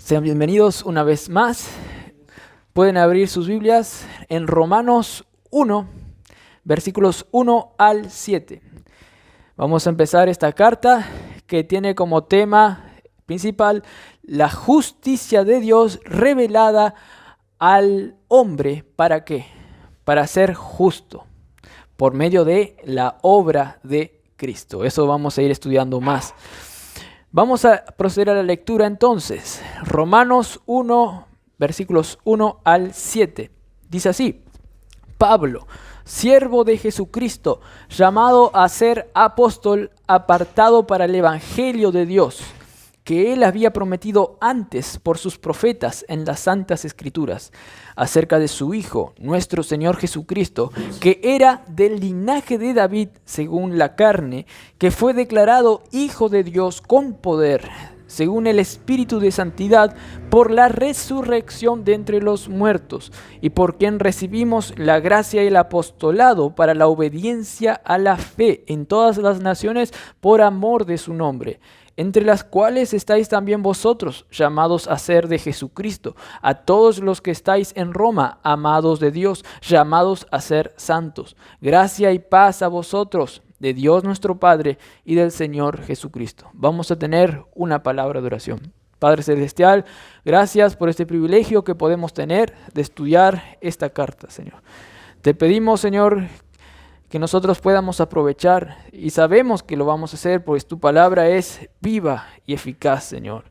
Sean bienvenidos una vez más. Pueden abrir sus Biblias en Romanos 1, versículos 1 al 7. Vamos a empezar esta carta que tiene como tema principal la justicia de Dios revelada al hombre. ¿Para qué? Para ser justo por medio de la obra de Cristo. Eso vamos a ir estudiando más. Vamos a proceder a la lectura entonces. Romanos 1, versículos 1 al 7. Dice así: Pablo, siervo de Jesucristo, llamado a ser apóstol, apartado para el evangelio de Dios, que él había prometido antes por sus profetas en las santas escrituras, acerca de su Hijo, nuestro Señor Jesucristo, que era del linaje de David según la carne, que fue declarado Hijo de Dios con poder, según el Espíritu de Santidad, por la resurrección de entre los muertos, y por quien recibimos la gracia y el apostolado para la obediencia a la fe en todas las naciones por amor de su nombre, entre las cuales estáis también vosotros, llamados a ser de Jesucristo, a todos los que estáis en Roma, amados de Dios, llamados a ser santos. Gracia y paz a vosotros, de Dios nuestro Padre y del Señor Jesucristo. Vamos a tener una palabra de oración. Padre Celestial, gracias por este privilegio que podemos tener de estudiar esta carta, Señor. Te pedimos, Señor, que nosotros podamos aprovechar, y sabemos que lo vamos a hacer, pues tu palabra es viva y eficaz, Señor.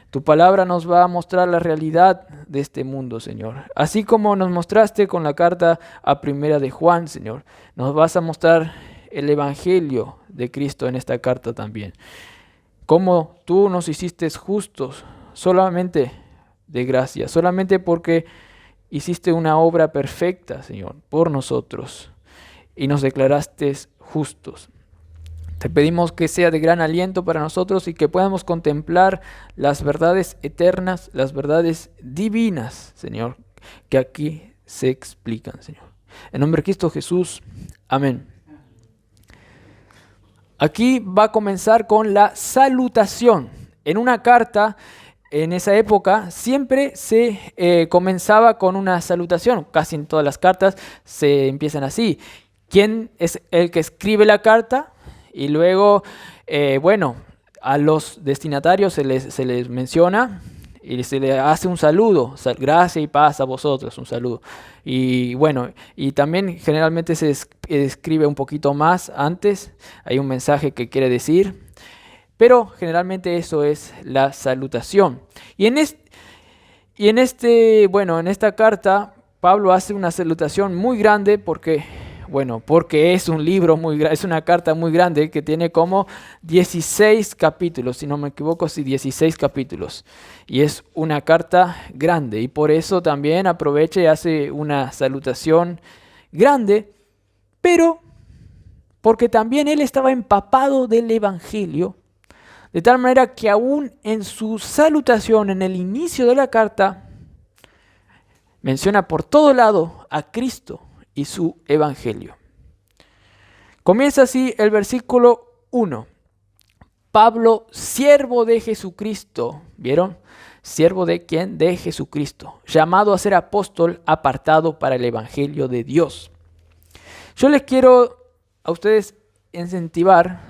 Tu palabra nos va a mostrar la realidad de este mundo, Señor. Así como nos mostraste con la carta a Primera de Juan, Señor, nos vas a mostrar el evangelio de Cristo en esta carta también. Cómo tú nos hiciste justos solamente de gracia, solamente porque hiciste una obra perfecta, Señor, por nosotros, y nos declaraste justos. Te pedimos que sea de gran aliento para nosotros y que podamos contemplar las verdades eternas, las verdades divinas, Señor, que aquí se explican, Señor. En nombre de Cristo Jesús, amén. Aquí va a comenzar con la salutación. En una carta, en esa época, siempre se comenzaba con una salutación. Casi en todas las cartas se empiezan así. ¿Quién es el que escribe la carta? Y luego, a los destinatarios se les menciona y se les hace un saludo. Gracia y paz a vosotros, un saludo. Y también generalmente se escribe un poquito más antes. Hay un mensaje que quiere decir. Pero generalmente eso es la salutación. Y en esta carta, Pablo hace una salutación muy grande porque es un libro es una carta muy grande que tiene como 16 capítulos, si no me equivoco, 16 capítulos. Y es una carta grande y por eso también aprovecha y hace una salutación grande, pero porque también él estaba empapado del evangelio, de tal manera que aún en su salutación, en el inicio de la carta, menciona por todo lado a Cristo y su evangelio. Comienza así el versículo 1. Pablo, siervo de Jesucristo. ¿Vieron? ¿Siervo de quién? De Jesucristo. Llamado a ser apóstol, apartado para el evangelio de Dios. Yo les quiero a ustedes incentivar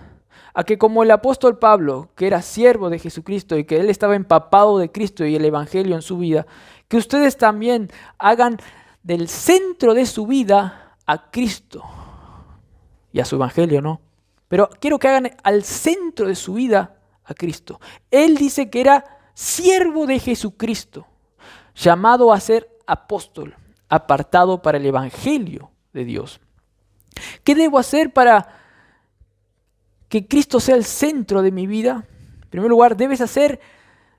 a que como el apóstol Pablo, que era siervo de Jesucristo y que él estaba empapado de Cristo y el evangelio en su vida, que ustedes también hagan del centro de su vida a Cristo y a su evangelio, ¿no? Pero quiero que hagan al centro de su vida a Cristo. Él dice que era siervo de Jesucristo, llamado a ser apóstol, apartado para el evangelio de Dios. ¿Qué debo hacer para que Cristo sea el centro de mi vida? En primer lugar, debes hacer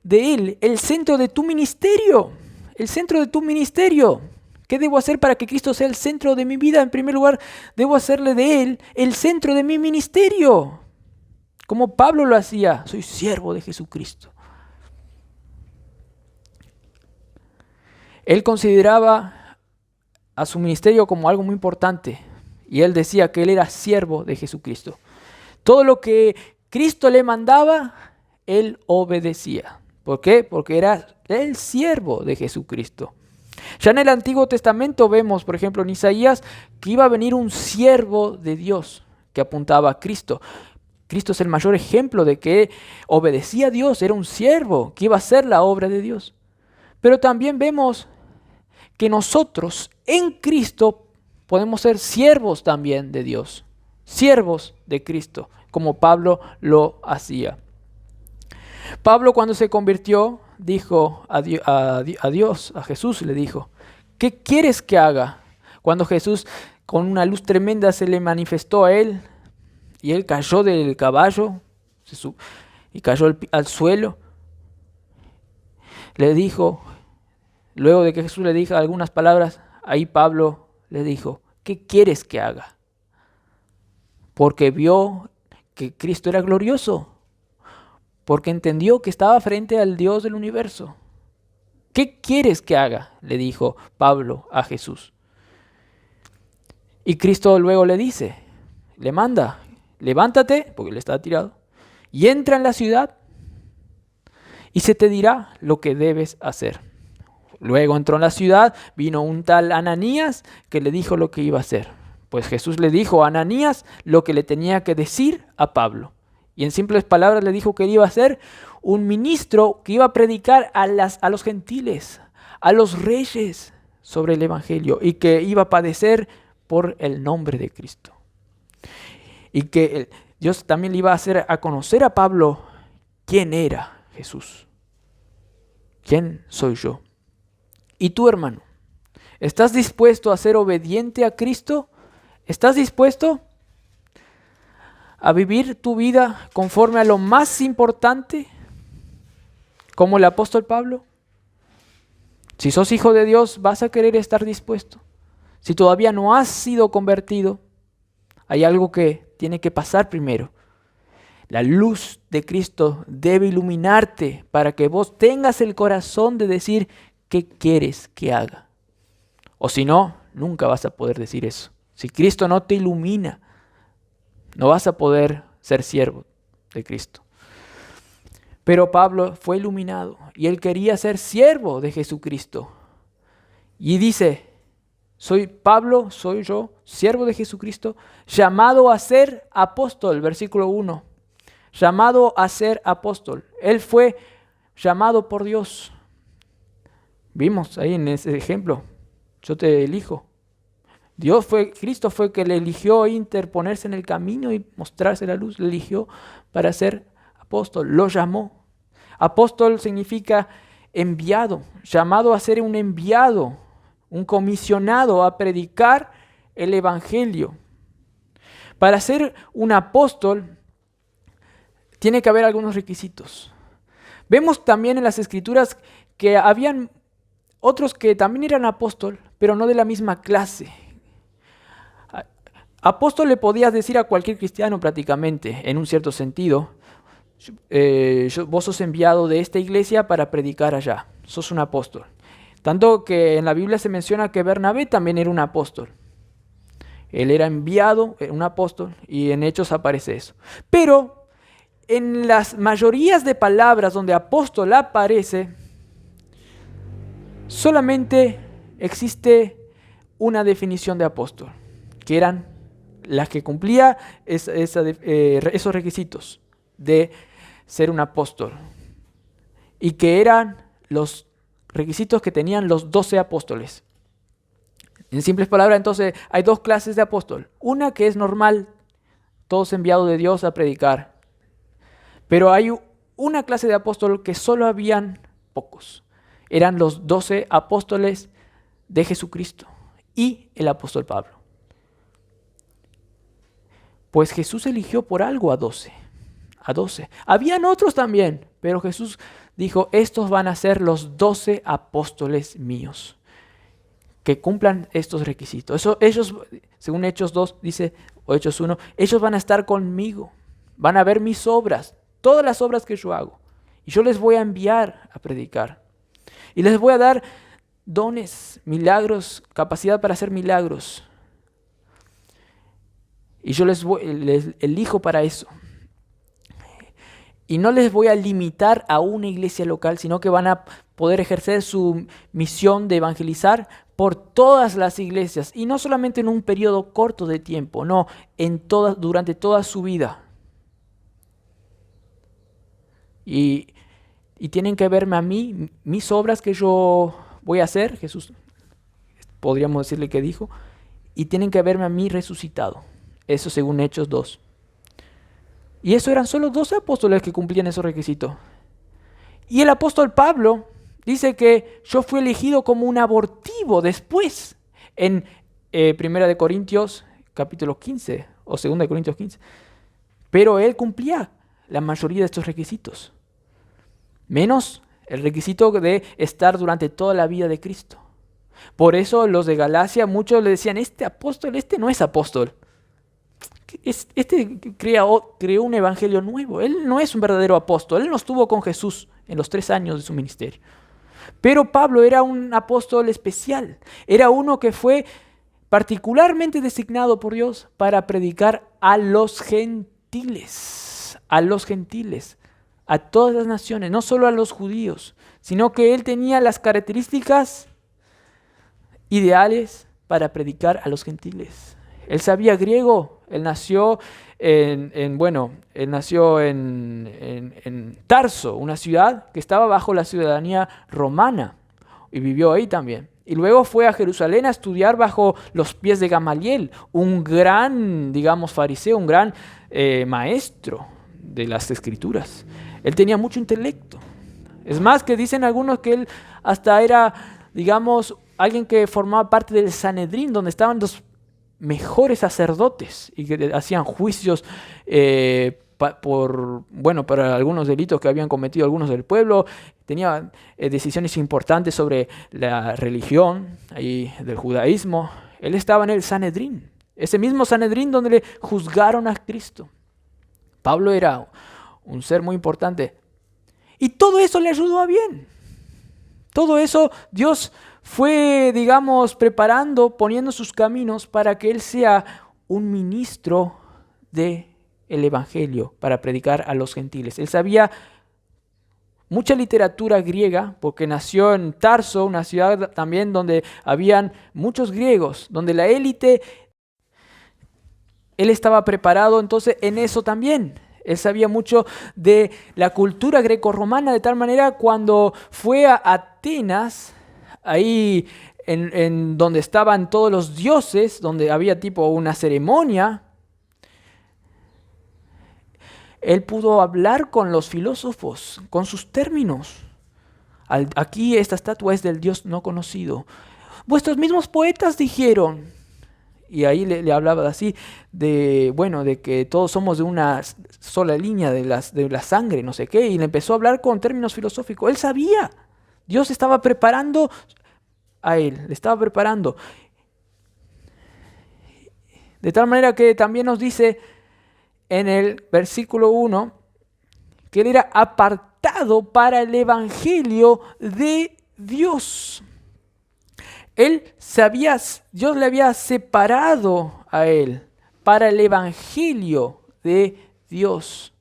de Él el centro de tu ministerio. El centro de tu ministerio. ¿Qué debo hacer para que Cristo sea el centro de mi vida? En primer lugar, debo hacerle de Él el centro de mi ministerio. Como Pablo lo hacía. Soy siervo de Jesucristo. Él consideraba a su ministerio como algo muy importante. Y él decía que él era siervo de Jesucristo. Todo lo que Cristo le mandaba, él obedecía. ¿Por qué? Porque era el siervo de Jesucristo. Ya en el Antiguo Testamento vemos, por ejemplo, en Isaías, que iba a venir un siervo de Dios que apuntaba a Cristo. Cristo es el mayor ejemplo de que obedecía a Dios, era un siervo que iba a hacer la obra de Dios. Pero también vemos que nosotros en Cristo podemos ser siervos también de Dios, siervos de Cristo, como Pablo lo hacía. Pablo cuando se convirtió dijo a Dios, a Jesús le dijo, ¿qué quieres que haga? Cuando Jesús con una luz tremenda se le manifestó a él y él cayó del caballo y cayó al suelo, le dijo, luego de que Jesús le dijo algunas palabras, ahí Pablo le dijo, ¿qué quieres que haga? Porque vio que Cristo era glorioso, porque entendió que estaba frente al Dios del universo. ¿Qué quieres que haga? Le dijo Pablo a Jesús. Y Cristo luego le dice, le manda, levántate, porque él está tirado, y entra en la ciudad y se te dirá lo que debes hacer. Luego entró en la ciudad, vino un tal Ananías que le dijo lo que iba a hacer. Pues Jesús le dijo a Ananías lo que le tenía que decir a Pablo. Y en simples palabras le dijo que iba a ser un ministro que iba a predicar a los gentiles, a los reyes sobre el evangelio y que iba a padecer por el nombre de Cristo. Y que Dios también le iba a hacer a conocer a Pablo quién era Jesús. ¿Quién soy yo? ¿Y tú, hermano? ¿Estás dispuesto a ser obediente a Cristo? ¿Estás dispuesto a vivir tu vida conforme a lo más importante, como el apóstol Pablo? Si sos hijo de Dios, vas a querer estar dispuesto. Si todavía no has sido convertido, hay algo que tiene que pasar primero. La luz de Cristo debe iluminarte para que vos tengas el corazón de decir qué quieres que haga. O si no, nunca vas a poder decir eso. Si Cristo no te ilumina, no vas a poder ser siervo de Cristo. Pero Pablo fue iluminado y él quería ser siervo de Jesucristo. Y dice, soy Pablo, soy yo, siervo de Jesucristo, llamado a ser apóstol, versículo 1. Llamado a ser apóstol. Él fue llamado por Dios. Vimos ahí en ese ejemplo, yo te elijo. Cristo fue que le eligió interponerse en el camino y mostrarse la luz. Le eligió para ser apóstol, lo llamó. Apóstol significa enviado, llamado a ser un enviado, un comisionado a predicar el evangelio. Para ser un apóstol tiene que haber algunos requisitos. Vemos también en las Escrituras que habían otros que también eran apóstol, pero no de la misma clase. Apóstol le podías decir a cualquier cristiano prácticamente, en un cierto sentido. Vos sos enviado de esta iglesia para predicar allá. Sos un apóstol. Tanto que en la Biblia se menciona que Bernabé también era un apóstol. Él era enviado, un apóstol, y en Hechos aparece eso. Pero en las mayorías de palabras donde apóstol aparece, solamente existe una definición de apóstol, que eran las que cumplía esos requisitos de ser un apóstol, y que eran los requisitos que tenían los 12 apóstoles. En simples palabras, entonces, hay dos clases de apóstol. Una que es normal, todos enviados de Dios a predicar. Pero hay una clase de apóstol que solo habían pocos. Eran los 12 apóstoles de Jesucristo y el apóstol Pablo. Pues Jesús eligió por algo a 12. Habían otros también, pero Jesús dijo, estos van a ser los 12 apóstoles míos, que cumplan estos requisitos. Ellos, según Hechos 2, dice, o Hechos 1, ellos van a estar conmigo, van a ver mis obras, todas las obras que yo hago, y yo les voy a enviar a predicar. Y les voy a dar dones, milagros, capacidad para hacer milagros. Y yo les elijo para eso. Y no les voy a limitar a una iglesia local, sino que van a poder ejercer su misión de evangelizar por todas las iglesias. Y no solamente en un periodo corto de tiempo, no, durante toda su vida. Y tienen que verme a mí, mis obras que yo voy a hacer, Jesús, podríamos decirle que dijo, y tienen que verme a mí resucitado. Eso según Hechos 2. Y eso eran solo 12 apóstoles que cumplían esos requisitos. Y el apóstol Pablo dice que yo fui elegido como un abortivo después en 1 Corintios capítulo 15 o 2 Corintios 15. Pero él cumplía la mayoría de estos requisitos. Menos el requisito de estar durante toda la vida de Cristo. Por eso los de Galacia, muchos le decían, este apóstol, este no es apóstol. Este creó un evangelio nuevo. Él no es un verdadero apóstol. Él no estuvo con Jesús en los 3 años de su ministerio. Pero Pablo era un apóstol especial. Era uno que fue particularmente designado por Dios para predicar a los gentiles. A los gentiles. A todas las naciones, no solo a los judíos. Sino que él tenía las características ideales para predicar a los gentiles. Él sabía griego. Él nació en Tarso, una ciudad que estaba bajo la ciudadanía romana, y vivió ahí también. Y luego fue a Jerusalén a estudiar bajo los pies de Gamaliel, un gran, fariseo, un gran maestro de las Escrituras. Él tenía mucho intelecto. Es más, que dicen algunos que él hasta era, alguien que formaba parte del Sanedrín, donde estaban los mejores sacerdotes y que hacían juicios para algunos delitos que habían cometido algunos del pueblo. Tenía decisiones importantes sobre la religión y del judaísmo. Él estaba en el Sanedrín, ese mismo Sanedrín donde le juzgaron a Cristo. Pablo era un ser muy importante y todo eso le ayudó a bien. Todo eso Dios fue, preparando, poniendo sus caminos para que él sea un ministro del evangelio para predicar a los gentiles. Él sabía mucha literatura griega porque nació en Tarso, una ciudad también donde habían muchos griegos, donde la élite, él estaba preparado entonces en eso también. Él sabía mucho de la cultura grecorromana, de tal manera cuando fue a Atenas, ahí en donde estaban todos los dioses, donde había tipo una ceremonia, él pudo hablar con los filósofos, con sus términos. Aquí esta estatua es del Dios no conocido. Vuestros mismos poetas dijeron, y ahí le hablaba así, de que todos somos de una sola línea de la sangre, no sé qué, y le empezó a hablar con términos filosóficos. Él sabía, Dios estaba preparando a él, le estaba preparando. De tal manera que también nos dice en el versículo 1 que él era apartado para el evangelio de Dios. Dios le había separado a él para el evangelio de Dios.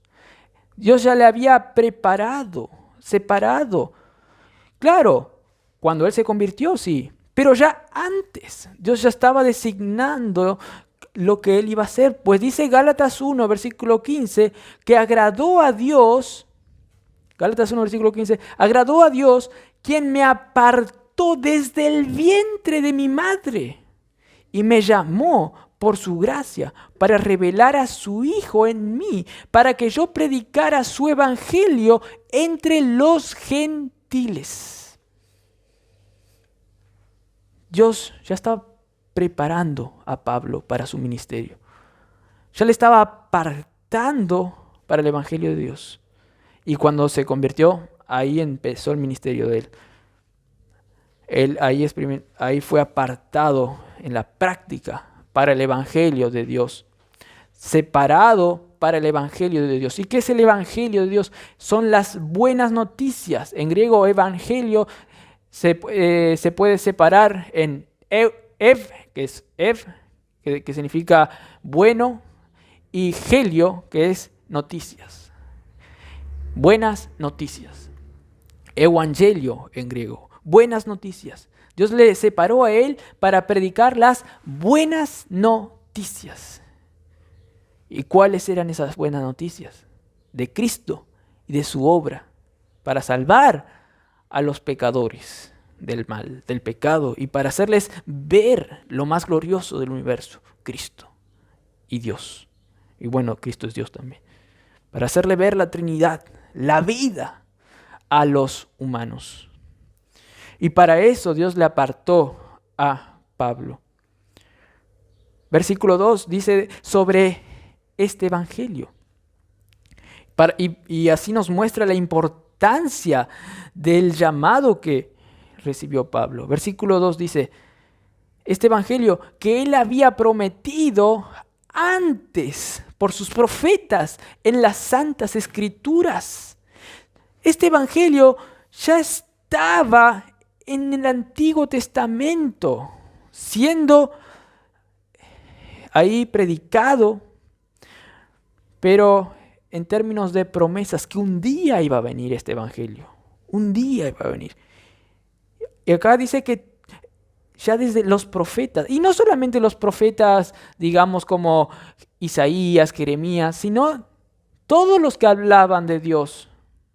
Dios ya le había preparado, separado. Claro, cuando él se convirtió, sí, pero ya antes, Dios ya estaba designando lo que él iba a hacer. Pues dice Gálatas 1, versículo 15, que agradó a Dios, Gálatas 1, versículo 15, agradó a Dios quien me apartó desde el vientre de mi madre y me llamó por su gracia para revelar a su Hijo en mí, para que yo predicara su evangelio entre los gentiles. Dios ya estaba preparando a Pablo para su ministerio. Ya le estaba apartando para el evangelio de Dios. Y cuando se convirtió, ahí empezó el ministerio de él. Él ahí fue apartado en la práctica para el evangelio de Dios. Separado para el evangelio de Dios. ¿Y qué es el evangelio de Dios? Son las buenas noticias. En griego, evangelio se puede separar en que significa bueno, y helio, que es noticias. Buenas noticias. Evangelio en griego. Buenas noticias. Dios le separó a él para predicar las buenas noticias. ¿Y cuáles eran esas buenas noticias? De Cristo y de su obra para salvar a los pecadores del mal, del pecado, y para hacerles ver lo más glorioso del universo, Cristo y Dios. Y bueno, Cristo es Dios también. Para hacerle ver la Trinidad, la vida a los humanos. Y para eso Dios le apartó a Pablo. Versículo 2 dice sobre este evangelio. Y así nos muestra la importancia del llamado que recibió Pablo. Versículo 2 dice, este evangelio que él había prometido antes por sus profetas en las santas escrituras. Este evangelio ya estaba en el Antiguo Testamento, siendo ahí predicado, pero en términos de promesas, que un día iba a venir este evangelio, un día iba a venir. Y acá dice que ya desde los profetas, y no solamente los profetas, digamos como Isaías, Jeremías, sino todos los que hablaban de Dios,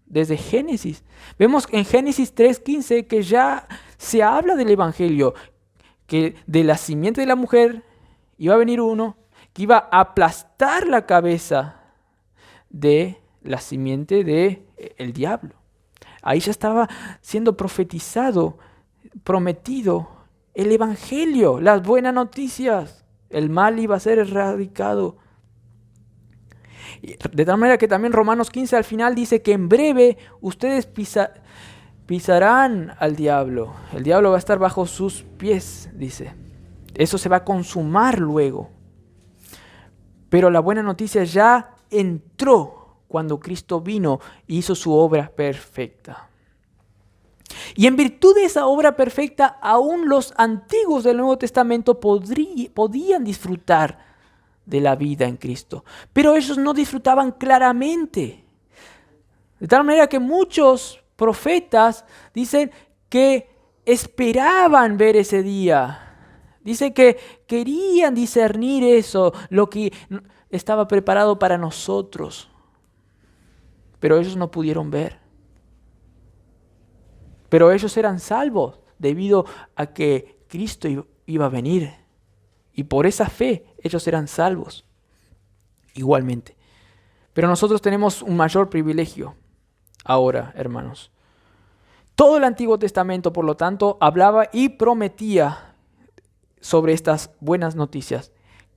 desde Génesis. Vemos en Génesis 3:15 que ya se habla del evangelio, que de la simiente de la mujer iba a venir uno que iba a aplastar la cabeza de la simiente del diablo. Ahí ya estaba siendo profetizado, prometido el evangelio, las buenas noticias. El mal iba a ser erradicado. De tal manera que también Romanos 15 al final dice que en breve ustedes pisarán al diablo. El diablo va a estar bajo sus pies, dice. Eso se va a consumar luego. Pero la buena noticia ya entró cuando Cristo vino y hizo su obra perfecta. Y en virtud de esa obra perfecta, aún los antiguos del Nuevo Testamento podían disfrutar de la vida en Cristo. Pero ellos no disfrutaban claramente. De tal manera que muchos profetas dicen que esperaban ver ese día. Dice que querían discernir eso, lo que estaba preparado para nosotros. Pero ellos no pudieron ver. Pero ellos eran salvos debido a que Cristo iba a venir. Y por esa fe ellos eran salvos igualmente. Pero nosotros tenemos un mayor privilegio ahora, hermanos. Todo el Antiguo Testamento, por lo tanto, hablaba y prometía sobre estas buenas noticias,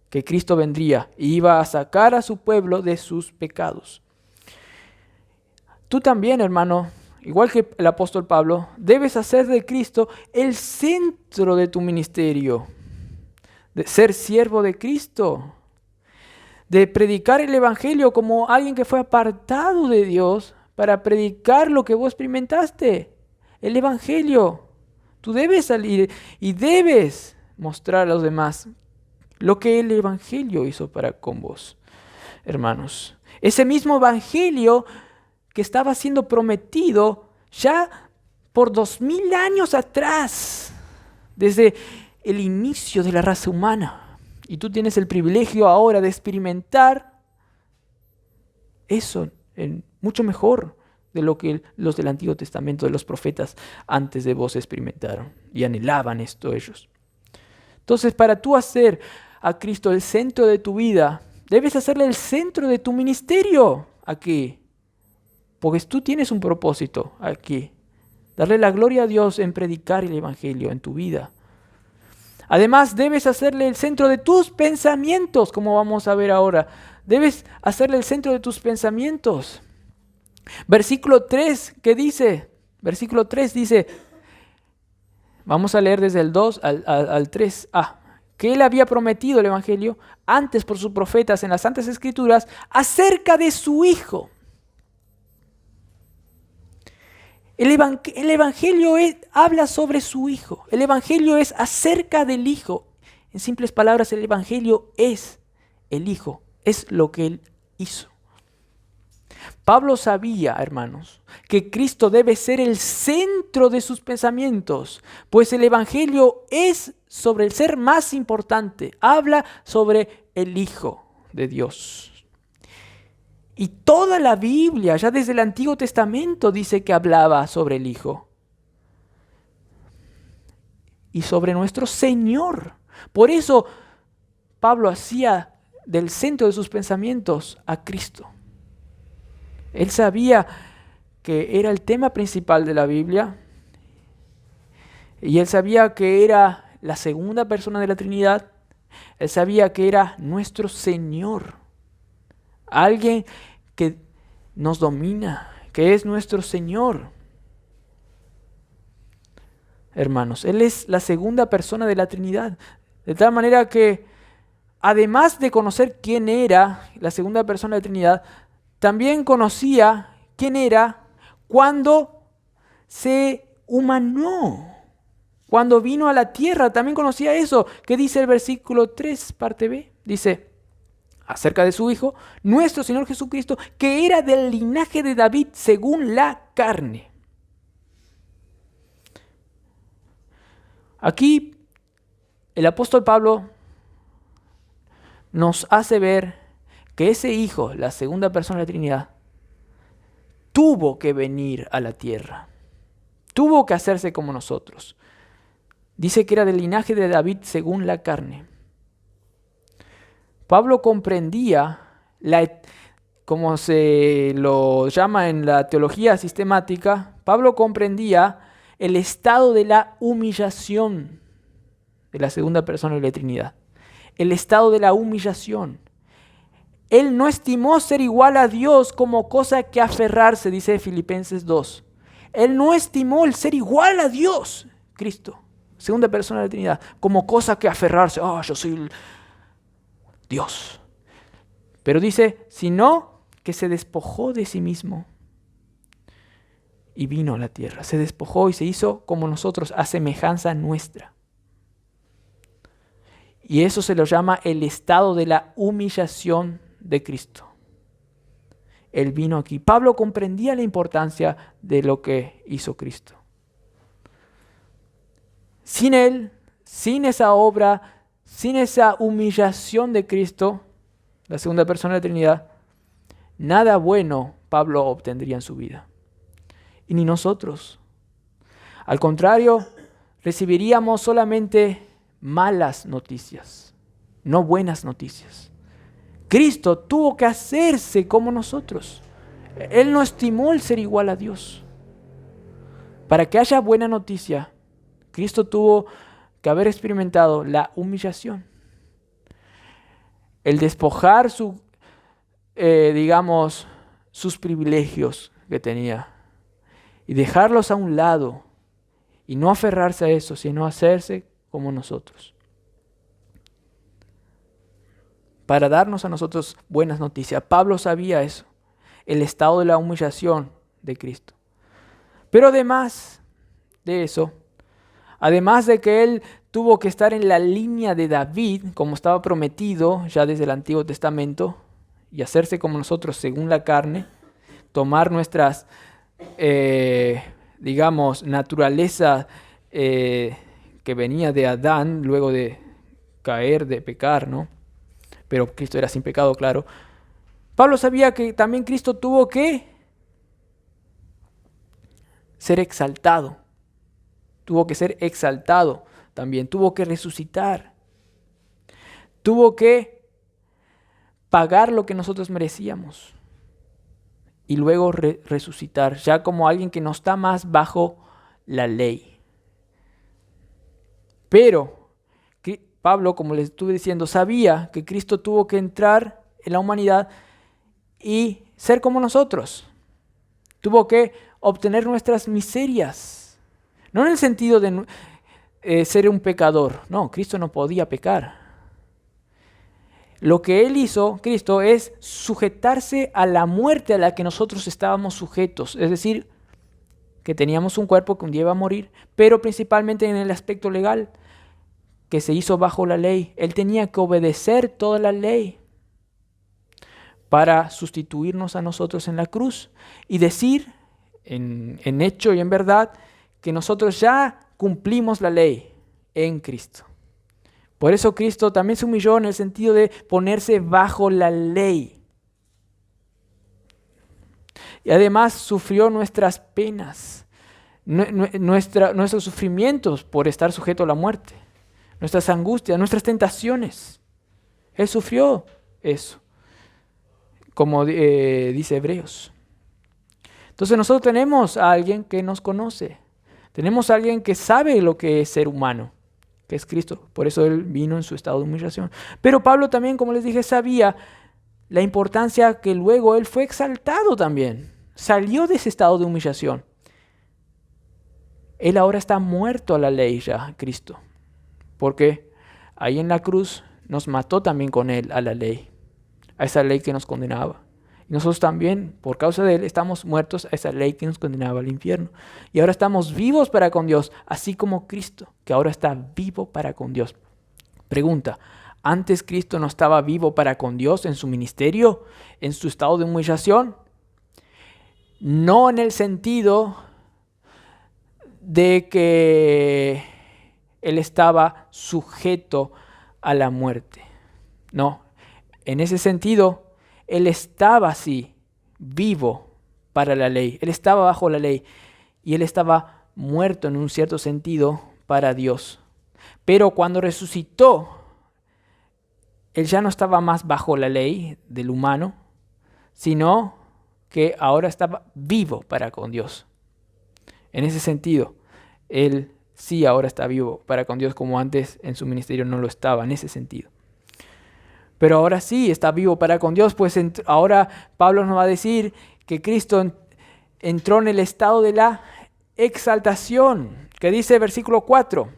que Cristo vendría y iba a sacar a su pueblo de sus pecados. Tú también, hermano, igual que el apóstol Pablo, debes hacer de Cristo el centro de tu ministerio, de ser siervo de Cristo, de predicar el evangelio como alguien que fue apartado de Dios para predicar lo que vos experimentaste, el evangelio. Tú debes salir y debes mostrar a los demás lo que el evangelio hizo para con vos, hermanos. Ese mismo evangelio que estaba siendo prometido ya por 2000 años atrás, desde el inicio de la raza humana. Y tú tienes el privilegio ahora de experimentar eso mucho mejor de lo que los del Antiguo Testamento, de los profetas antes de vos experimentaron y anhelaban esto ellos. Entonces, para tú hacer a Cristo el centro de tu vida, debes hacerle el centro de tu ministerio aquí. Porque tú tienes un propósito aquí. Darle la gloria a Dios en predicar el evangelio en tu vida. Además, debes hacerle el centro de tus pensamientos, como vamos a ver ahora. Debes hacerle el centro de tus pensamientos. Versículo 3, ¿qué dice? Versículo 3 dice, vamos a leer desde el 2 al 3a, que él había prometido el evangelio antes por sus profetas en las Santas Escrituras acerca de su Hijo. El evangelio habla sobre su Hijo. El evangelio es acerca del Hijo. En simples palabras, el evangelio es el Hijo. Es lo que Él hizo. Pablo sabía, hermanos, que Cristo debe ser el centro de sus pensamientos, pues el Evangelio es sobre el ser más importante, habla sobre el Hijo de Dios. Y toda la Biblia, ya desde el Antiguo Testamento, dice que hablaba sobre el Hijo y sobre nuestro Señor. Por eso Pablo hacía del centro de sus pensamientos a Cristo. Él sabía que era el tema principal de la Biblia y él sabía que era la segunda persona de la Trinidad. Él sabía que era nuestro Señor, alguien que nos domina, que es nuestro Señor. Hermanos, Él es la segunda persona de la Trinidad, de tal manera que además de conocer quién era la segunda persona de la Trinidad, también conocía quién era cuando se humanó, cuando vino a la tierra. También conocía eso, que dice el versículo 3, parte B. Dice, acerca de su Hijo, nuestro Señor Jesucristo, que era del linaje de David según la carne. Aquí el apóstol Pablo nos hace ver que ese Hijo, la segunda persona de la Trinidad, tuvo que venir a la tierra. Tuvo que hacerse como nosotros. Dice que era del linaje de David según la carne. Pablo comprendía, como se lo llama en la teología sistemática, Pablo comprendía el estado de la humillación de la segunda persona de la Trinidad. El estado de la humillación. Él no estimó ser igual a Dios como cosa que aferrarse, dice Filipenses 2. Él no estimó el ser igual a Dios, Cristo, segunda persona de la Trinidad, como cosa que aferrarse. Yo soy Dios. Pero dice, sino que se despojó de sí mismo y vino a la tierra. Se despojó y se hizo como nosotros, a semejanza nuestra. Y eso se lo llama el estado de la humillación de Cristo. Él vino aquí. Pablo comprendía la importancia de lo que hizo Cristo. Sin Él, sin esa obra, sin esa humillación de Cristo, la segunda persona de la Trinidad, nada bueno Pablo obtendría en su vida. Y ni nosotros. Al contrario, recibiríamos solamente malas noticias, no buenas noticias. Cristo tuvo que hacerse como nosotros. Él no estimó el ser igual a Dios. Para que haya buena noticia, Cristo tuvo que haber experimentado la humillación. El despojar sus privilegios que tenía y dejarlos a un lado y no aferrarse a eso, sino hacerse como nosotros. Para darnos a nosotros buenas noticias. Pablo sabía eso, el estado de la humillación de Cristo. Pero además de eso, además de que él tuvo que estar en la línea de David, como estaba prometido ya desde el Antiguo Testamento, y hacerse como nosotros según la carne, tomar nuestras, naturaleza que venía de Adán luego de caer, de pecar, ¿no? Pero Cristo era sin pecado, claro. Pablo sabía que también Cristo tuvo que ser exaltado. Tuvo que ser exaltado también. Tuvo que resucitar. Tuvo que pagar lo que nosotros merecíamos. Y luego resucitar, ya como alguien que no está más bajo la ley. Pero Pablo, como les estuve diciendo, sabía que Cristo tuvo que entrar en la humanidad y ser como nosotros. Tuvo que obtener nuestras miserias. No en el sentido de ser un pecador. No, Cristo no podía pecar. Lo que Él hizo, Cristo, es sujetarse a la muerte a la que nosotros estábamos sujetos. Es decir, que teníamos un cuerpo que un día iba a morir, pero principalmente en el aspecto legal, que se hizo bajo la ley. Él tenía que obedecer toda la ley. para sustituirnos a nosotros en la cruz y decir en hecho y en verdad que nosotros ya cumplimos la ley en Cristo. Por eso Cristo también se humilló en el sentido de ponerse bajo la ley. Y además sufrió nuestras penas, nuestros sufrimientos por estar sujeto a la muerte, nuestras angustias, nuestras tentaciones. Él sufrió eso, como dice Hebreos. Entonces nosotros tenemos a alguien que nos conoce, tenemos a alguien que sabe lo que es ser humano, que es Cristo. Por eso Él vino en su estado de humillación. Pero Pablo también, como les dije, sabía la importancia que luego Él fue exaltado también. Salió de ese estado de humillación. Él ahora está muerto a la ley ya, Cristo. Porque ahí en la cruz nos mató también con Él a la ley, a esa ley que nos condenaba. Y nosotros también, por causa de Él, estamos muertos a esa ley que nos condenaba al infierno. Y ahora estamos vivos para con Dios, así como Cristo, que ahora está vivo para con Dios. Pregunta, ¿antes Cristo no estaba vivo para con Dios en su ministerio, en su estado de humillación? No en el sentido de que Él estaba sujeto a la muerte. No, en ese sentido, Él estaba así, vivo para la ley. Él estaba bajo la ley y Él estaba muerto en un cierto sentido para Dios. Pero cuando resucitó, Él ya no estaba más bajo la ley del humano, sino que ahora estaba vivo para con Dios. En ese sentido, Él sí ahora está vivo para con Dios, como antes en su ministerio no lo estaba, en ese sentido. Pero ahora sí está vivo para con Dios, pues ahora Pablo nos va a decir que Cristo entró en el estado de la exaltación, que dice versículo 4,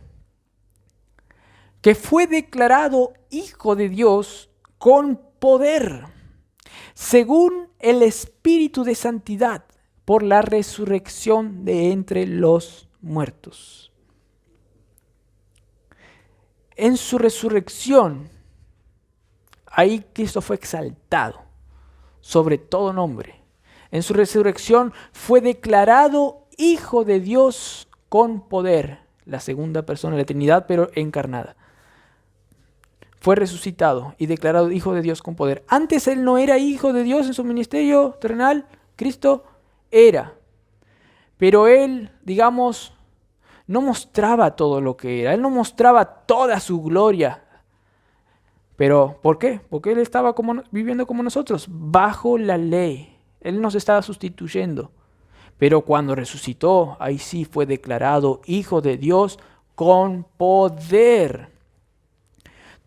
que fue declarado Hijo de Dios con poder, según el Espíritu de Santidad, por la resurrección de entre los muertos. En su resurrección, ahí Cristo fue exaltado sobre todo nombre. En su resurrección fue declarado Hijo de Dios con poder, la segunda persona de la Trinidad, pero encarnada. Fue resucitado y declarado Hijo de Dios con poder. Antes Él no era Hijo de Dios en su ministerio terrenal, Cristo era. Pero Él, digamos, no mostraba todo lo que era. Él no mostraba toda su gloria. ¿Pero por qué? Porque Él estaba viviendo como nosotros, bajo la ley. Él nos estaba sustituyendo. Pero cuando resucitó, ahí sí fue declarado Hijo de Dios con poder.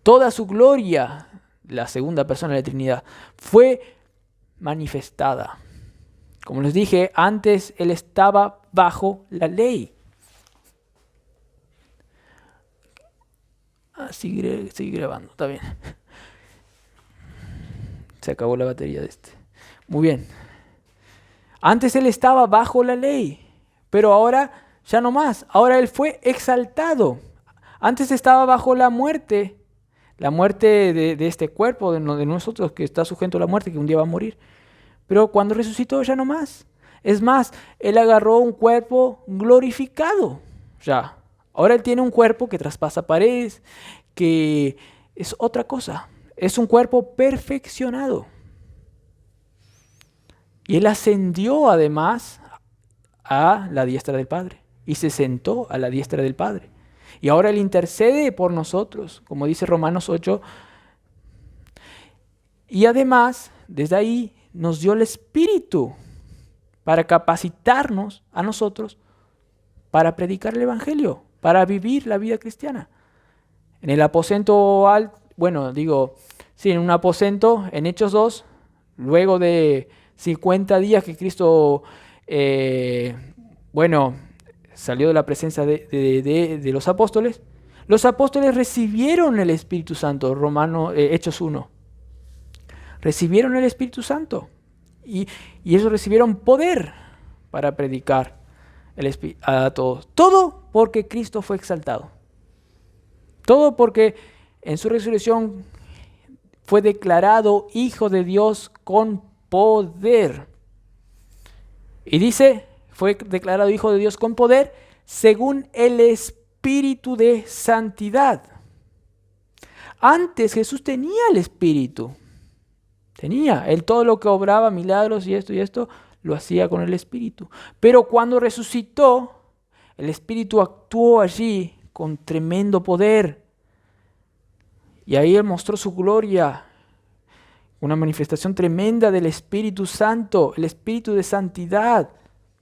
Toda su gloria, la segunda persona de la Trinidad, fue manifestada. Como les dije, antes Él estaba bajo la ley. Sigue grabando, está bien. Se acabó la batería de este. Muy bien. Antes Él estaba bajo la ley, pero ahora ya no más. Ahora Él fue exaltado. Antes estaba bajo la muerte de este cuerpo, de nosotros, que está sujeto a la muerte, que un día va a morir. Pero cuando resucitó ya no más. Es más, Él agarró un cuerpo glorificado. Ya. Ahora Él tiene un cuerpo que traspasa paredes, que es otra cosa. Es un cuerpo perfeccionado. Y Él ascendió además a la diestra del Padre. Y se sentó a la diestra del Padre. Y ahora Él intercede por nosotros, como dice Romanos 8. Y además, desde ahí, nos dio el Espíritu para capacitarnos a nosotros para predicar el Evangelio, para vivir la vida cristiana. En el aposento alto, en un aposento, en Hechos 2, luego de 50 días que Cristo, salió de la presencia de los apóstoles recibieron el Espíritu Santo, Hechos 1. Recibieron el Espíritu Santo y ellos recibieron poder para predicar a todos. Todo porque Cristo fue exaltado. Todo porque en su resurrección fue declarado Hijo de Dios con poder. Y dice, fue declarado Hijo de Dios con poder según el Espíritu de santidad. Antes Jesús tenía el Espíritu. Él todo lo que obraba, milagros y esto, lo hacía con el Espíritu. Pero cuando resucitó, el Espíritu actuó allí con tremendo poder. Y ahí Él mostró su gloria. Una manifestación tremenda del Espíritu Santo, el Espíritu de santidad,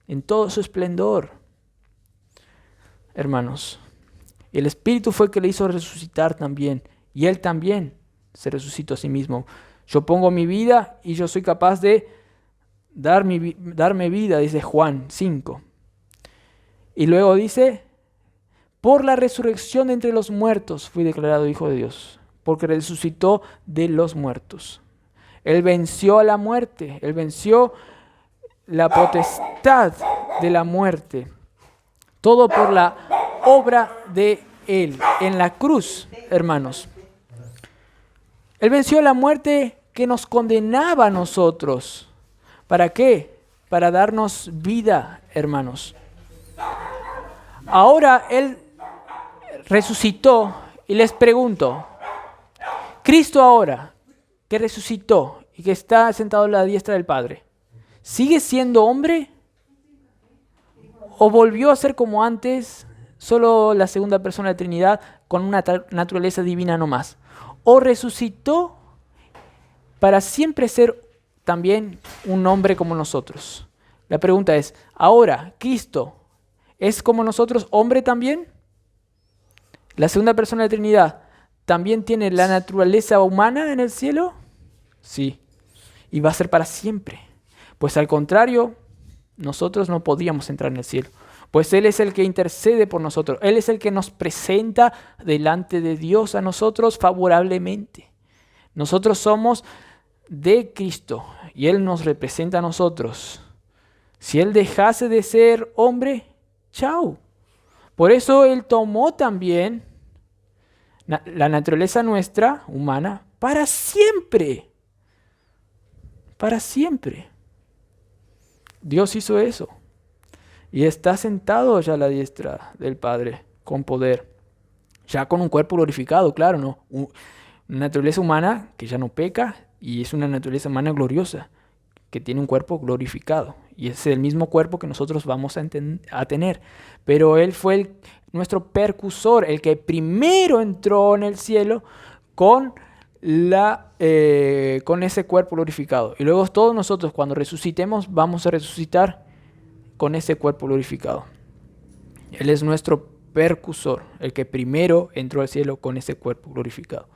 en todo su esplendor. Hermanos, el Espíritu fue el que le hizo resucitar también. Y Él también se resucitó a sí mismo. Yo pongo mi vida y yo soy capaz de darme vida, dice Juan 5. Y luego dice, por la resurrección entre los muertos fui declarado Hijo de Dios, porque resucitó de los muertos. Él venció a la muerte, Él venció la potestad de la muerte. Todo por la obra de Él en la cruz, hermanos. Él venció la muerte que nos condenaba a nosotros. ¿Para qué? Para darnos vida, hermanos. Ahora Él resucitó y les pregunto, Cristo ahora que resucitó y que está sentado a la diestra del Padre, ¿sigue siendo hombre? ¿O volvió a ser como antes, solo la segunda persona de la Trinidad con una naturaleza divina no más? ¿O resucitó para siempre ser también un hombre como nosotros? La pregunta es, ¿ahora Cristo es como nosotros hombre también? ¿La segunda persona de la Trinidad también tiene la naturaleza humana en el cielo? Sí, y va a ser para siempre. Pues al contrario, nosotros no podíamos entrar en el cielo. Pues Él es el que intercede por nosotros. Él es el que nos presenta delante de Dios a nosotros favorablemente. Nosotros somos de Cristo y Él nos representa a nosotros. Si Él dejase de ser hombre, chao. Por eso Él tomó también la naturaleza nuestra, humana, para siempre. Para siempre. Dios hizo eso. Y está sentado ya a la diestra del Padre, con poder. Ya con un cuerpo glorificado, claro, ¿no? Una naturaleza humana que ya no peca y es una naturaleza humana gloriosa, que tiene un cuerpo glorificado. Y es el mismo cuerpo que nosotros vamos a tener. Pero Él fue nuestro precursor, el que primero entró en el cielo con ese cuerpo glorificado. Y luego todos nosotros cuando resucitemos vamos a resucitar con ese cuerpo glorificado. Él es nuestro precursor, el que primero entró al cielo con ese cuerpo glorificado.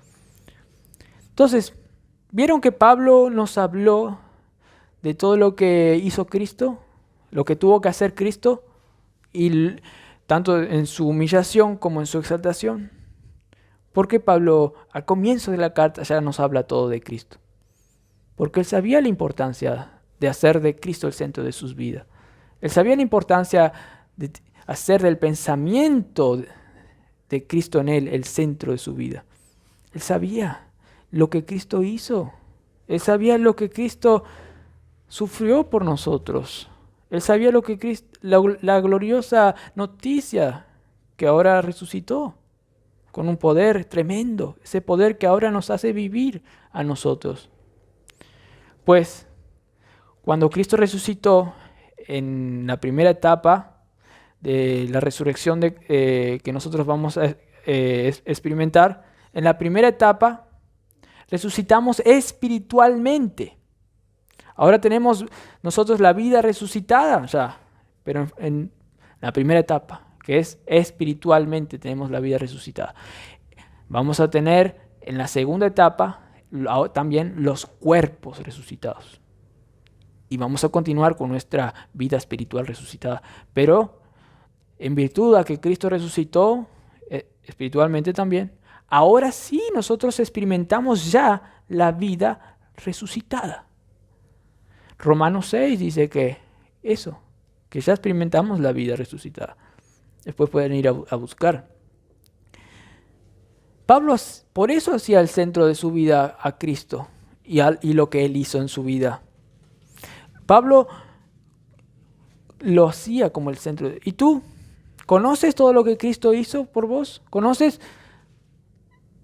Entonces, ¿vieron que Pablo nos habló de todo lo que hizo Cristo? Lo que tuvo que hacer Cristo, y tanto en su humillación como en su exaltación. Porque Pablo al comienzo de la carta ya nos habla todo de Cristo. Porque él sabía la importancia de hacer de Cristo el centro de sus vidas. Él sabía la importancia de hacer del pensamiento de Cristo en él el centro de su vida. Él sabía lo que Cristo hizo. Él sabía lo que Cristo sufrió por nosotros. Él sabía lo que la gloriosa noticia que ahora resucitó con un poder tremendo, ese poder que ahora nos hace vivir a nosotros. Pues, cuando Cristo resucitó, en la primera etapa de la resurrección que nosotros vamos a experimentar, en la primera etapa resucitamos espiritualmente. Ahora tenemos nosotros la vida resucitada ya, pero en la primera etapa, que es espiritualmente tenemos la vida resucitada. Vamos a tener en la segunda etapa también los cuerpos resucitados. Y vamos a continuar con nuestra vida espiritual resucitada. Pero en virtud a que Cristo resucitó espiritualmente también, ahora sí nosotros experimentamos ya la vida resucitada. Romanos 6 dice que ya experimentamos la vida resucitada. Después pueden ir a buscar. Pablo por eso hacía el centro de su vida a Cristo y lo que él hizo en su vida. Pablo lo hacía como el centro. ¿Y tú? ¿Conoces todo lo que Cristo hizo por vos? ¿Conoces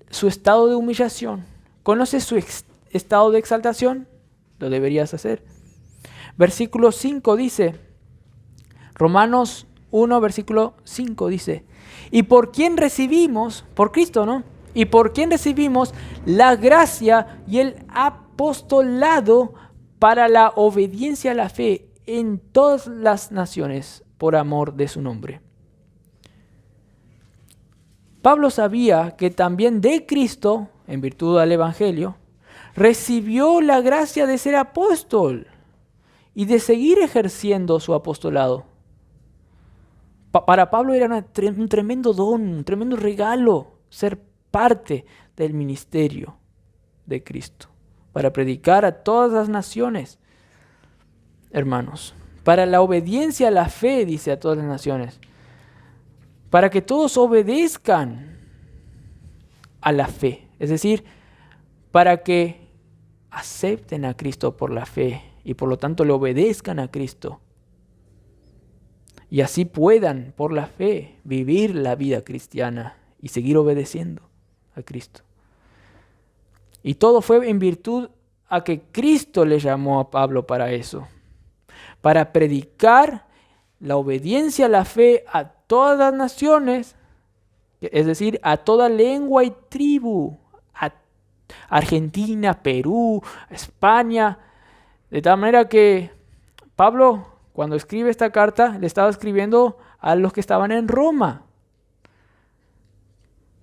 su estado de humillación? ¿Conoces su estado de exaltación? Lo deberías hacer. Versículo 5 dice, Romanos 1, versículo 5 dice, ¿y por quién recibimos? Por Cristo, ¿no? ¿Y por quién recibimos la gracia y el apostolado para la obediencia a la fe en todas las naciones por amor de su nombre? Pablo sabía que también de Cristo, en virtud del Evangelio, recibió la gracia de ser apóstol y de seguir ejerciendo su apostolado. Para Pablo era un tremendo don, un tremendo regalo ser parte del ministerio de Cristo, para predicar a todas las naciones, hermanos, para la obediencia a la fe, dice a todas las naciones, para que todos obedezcan a la fe, es decir, para que acepten a Cristo por la fe y por lo tanto le obedezcan a Cristo y así puedan por la fe vivir la vida cristiana y seguir obedeciendo a Cristo. Y todo fue en virtud a que Cristo le llamó a Pablo para eso, para predicar la obediencia a la fe a todas las naciones, es decir, a toda lengua y tribu, a Argentina, Perú, España, de tal manera que Pablo, cuando escribe esta carta, le estaba escribiendo a los que estaban en Roma,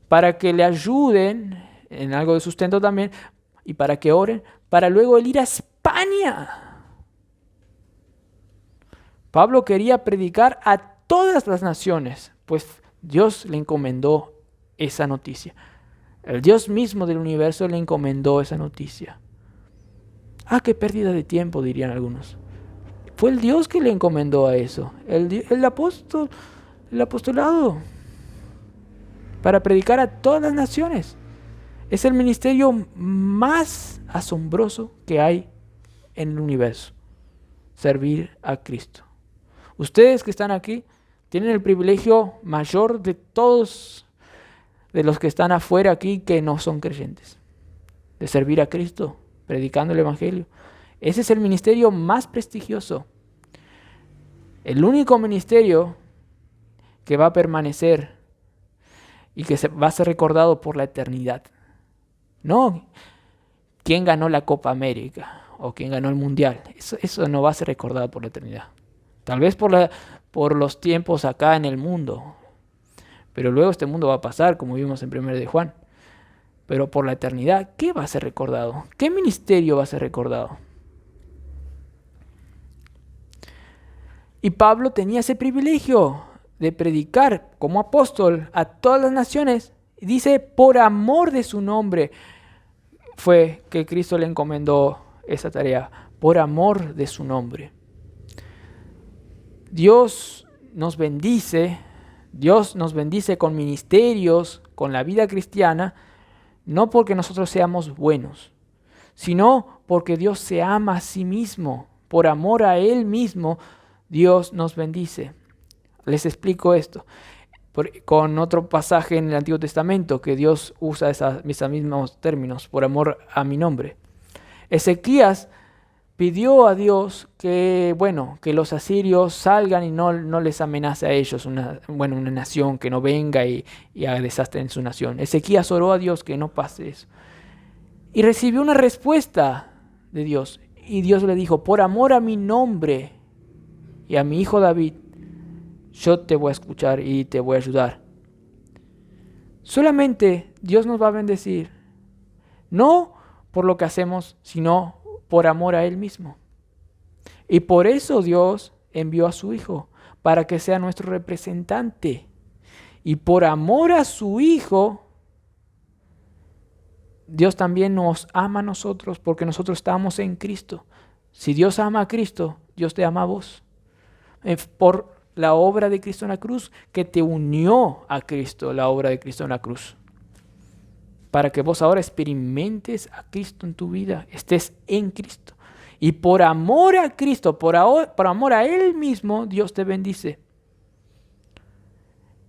para que le ayuden en algo de sustento también, y para que oren, para luego él ir a España. Pablo quería predicar a todas las naciones, pues Dios le encomendó esa noticia. El Dios mismo del universo le encomendó esa noticia. Ah, qué pérdida de tiempo, dirían algunos. Fue el Dios que le encomendó a eso, el apostolado, para predicar a todas las naciones. Es el ministerio más asombroso que hay en el universo, servir a Cristo. Ustedes que están aquí tienen el privilegio mayor de todos de los que están afuera aquí que no son creyentes, de servir a Cristo, predicando el Evangelio. Ese es el ministerio más prestigioso, el único ministerio que va a permanecer y que va a ser recordado por la eternidad. No quién ganó la Copa América o quién ganó el Mundial, eso no va a ser recordado por la eternidad. Tal vez por los tiempos acá en el mundo, pero luego este mundo va a pasar, como vimos en 1 de Juan. Pero por la eternidad, ¿qué va a ser recordado? ¿Qué ministerio va a ser recordado? Y Pablo tenía ese privilegio de predicar como apóstol a todas las naciones. Dice, por amor de su nombre fue que Cristo le encomendó esa tarea, por amor de su nombre. Dios nos bendice con ministerios, con la vida cristiana, no porque nosotros seamos buenos, sino porque Dios se ama a sí mismo. Por amor a Él mismo, Dios nos bendice. Les explico esto con otro pasaje en el Antiguo Testamento que Dios usa esos mismos términos, por amor a mi nombre. Ezequías pidió a Dios que los asirios salgan y no les amenace a ellos una nación que no venga y haga desastre en su nación. Ezequías oró a Dios que no pase eso. Y recibió una respuesta de Dios. Y Dios le dijo, por amor a mi nombre y a mi hijo David, yo te voy a escuchar y te voy a ayudar. Solamente Dios nos va a bendecir, no por lo que hacemos, sino por amor a Él mismo. Y por eso Dios envió a su Hijo, para que sea nuestro representante. Y por amor a su Hijo, Dios también nos ama a nosotros, porque nosotros estamos en Cristo. Si Dios ama a Cristo, Dios te ama a vos. Por la obra de Cristo en la cruz, que te unió a Cristo, la obra de Cristo en la cruz. para que vos ahora experimentes a Cristo en tu vida, estés en Cristo. Y por amor a Cristo, por amor a Él mismo, Dios te bendice.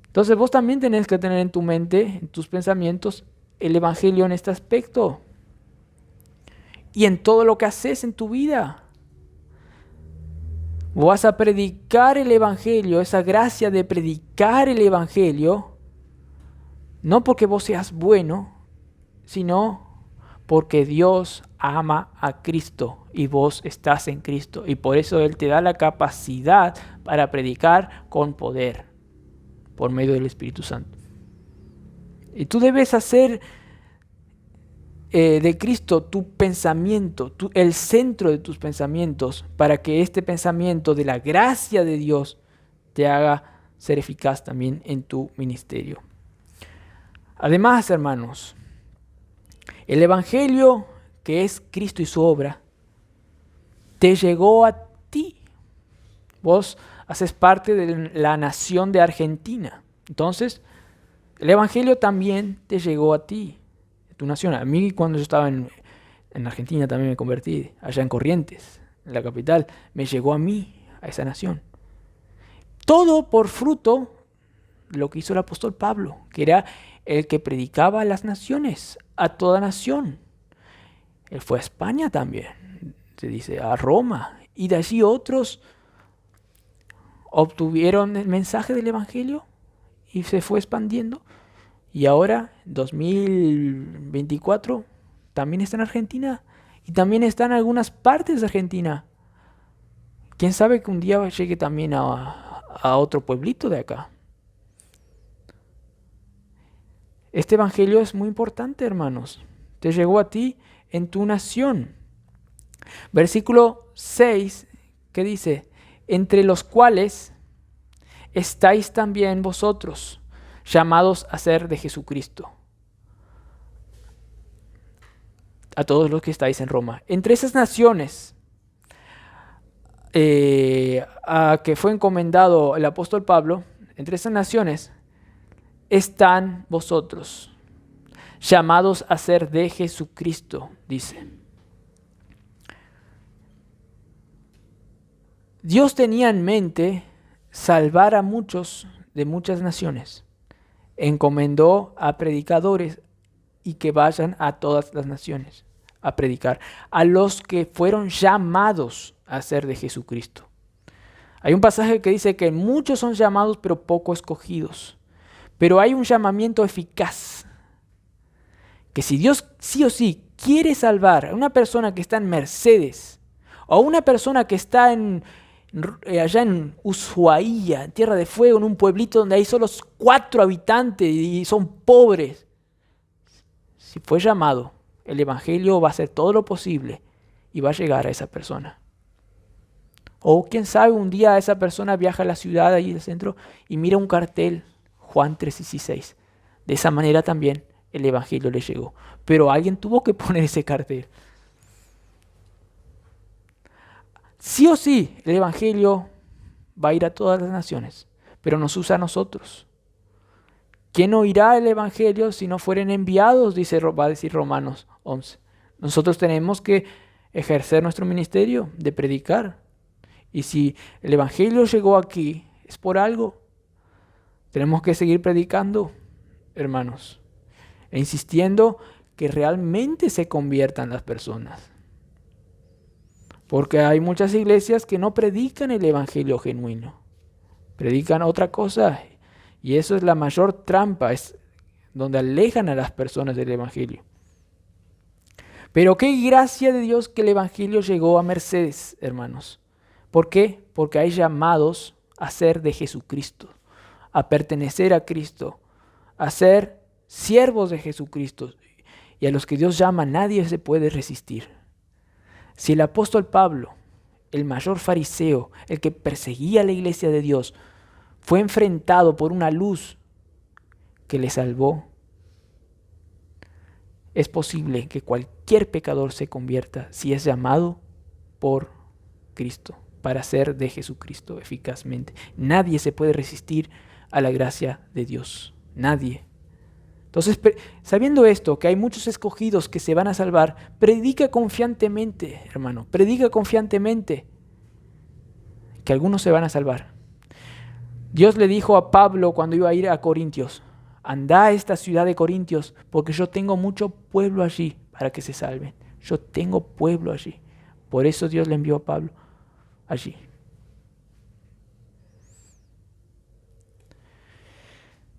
Entonces vos también tenés que tener en tu mente, en tus pensamientos, el Evangelio en este aspecto. Y en todo lo que haces en tu vida. Vos vas a predicar el Evangelio, esa gracia de predicar el Evangelio, no porque vos seas bueno, sino porque Dios ama a Cristo y vos estás en Cristo. Y por eso Él te da la capacidad para predicar con poder, por medio del Espíritu Santo. Y tú debes hacer de Cristo tu pensamiento, el centro de tus pensamientos, para que este pensamiento de la gracia de Dios te haga ser eficaz también en tu ministerio. Además, hermanos, el Evangelio, que es Cristo y su obra, te llegó a ti. Vos haces parte de la nación de Argentina. Entonces, el Evangelio también te llegó a ti, tu nación. A mí, cuando yo estaba en Argentina, también me convertí, allá en Corrientes, en la capital, me llegó a mí, a esa nación. Todo por fruto de lo que hizo el apóstol Pablo, que era el que predicaba a las naciones, a toda nación. Él fue a España también, se dice, a Roma, y de allí otros obtuvieron el mensaje del Evangelio y se fue expandiendo. Y ahora, 2024, también está en Argentina y también está en algunas partes de Argentina. ¿Quién sabe que un día llegue también a otro pueblito de acá? Este Evangelio es muy importante, hermanos. Te llegó a ti en tu nación. Versículo 6, que dice, entre los cuales estáis también vosotros, llamados a ser de Jesucristo. A todos los que estáis en Roma. Entre esas naciones a que fue encomendado el apóstol Pablo, entre esas naciones están vosotros, llamados a ser de Jesucristo, dice. Dios tenía en mente salvar a muchos de muchas naciones. Encomendó a predicadores y que vayan a todas las naciones a predicar, a los que fueron llamados a ser de Jesucristo. Hay un pasaje que dice que muchos son llamados pero poco escogidos. Pero hay un llamamiento eficaz, que si Dios sí o sí quiere salvar a una persona que está en Mercedes, o a una persona que está allá en Ushuaia, en Tierra de Fuego, en un pueblito donde hay solo 4 habitantes y son pobres, si fue llamado, el Evangelio va a hacer todo lo posible y va a llegar a esa persona. O quién sabe, un día esa persona viaja a la ciudad, ahí del centro, y mira un cartel, Juan 3:16. De esa manera también el Evangelio le llegó. Pero alguien tuvo que poner ese cartel. Sí o sí, el Evangelio va a ir a todas las naciones, pero nos usa a nosotros. ¿Quién oirá el Evangelio si no fueren enviados? Va a decir Romanos 11. Nosotros tenemos que ejercer nuestro ministerio de predicar. Y si el Evangelio llegó aquí, es por algo. Tenemos que seguir predicando, hermanos, e insistiendo que realmente se conviertan las personas. Porque hay muchas iglesias que no predican el Evangelio genuino. Predican otra cosa. Y eso es la mayor trampa, es donde alejan a las personas del Evangelio. Pero qué gracia de Dios que el Evangelio llegó a Mercedes, hermanos. ¿Por qué? Porque hay llamados a ser de Jesucristo, a pertenecer a Cristo, a ser siervos de Jesucristo. Y a los que Dios llama, nadie se puede resistir. Si el apóstol Pablo, el mayor fariseo, el que perseguía a la iglesia de Dios, fue enfrentado por una luz que le salvó, es posible que cualquier pecador se convierta si es llamado por Cristo, para ser de Jesucristo eficazmente. Nadie se puede resistir a la gracia de Dios. Nadie. Entonces, sabiendo esto, que hay muchos escogidos que se van a salvar, predica confiantemente, hermano, predica confiantemente que algunos se van a salvar. Dios le dijo a Pablo cuando iba a ir a Corintios, anda a esta ciudad de Corintios, porque yo tengo mucho pueblo allí para que se salven. Yo tengo pueblo allí. Por eso Dios le envió a Pablo allí.